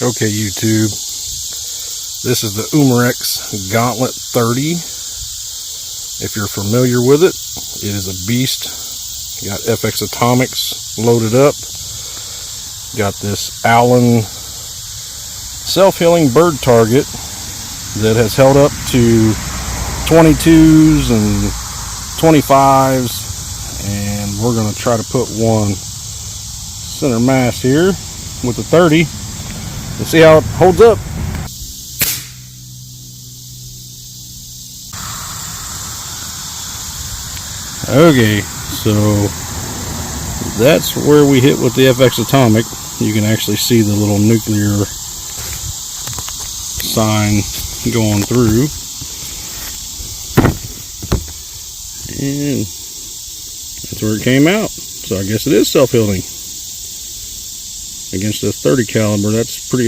Okay, YouTube, this is the umarex gauntlet 30. If you're familiar with it, it is a beast. Got FX atomics loaded up. Got this Allen self-healing bird target that has held up to 22s and 25s, and we're going to try to put one center mass here with the 30 and see how it holds up. Okay, so that's where we hit with the FX atomic. You can actually see the little nuclear sign going through, and that's where it came out. So I guess it is self-healing against a 30 caliber. That's pretty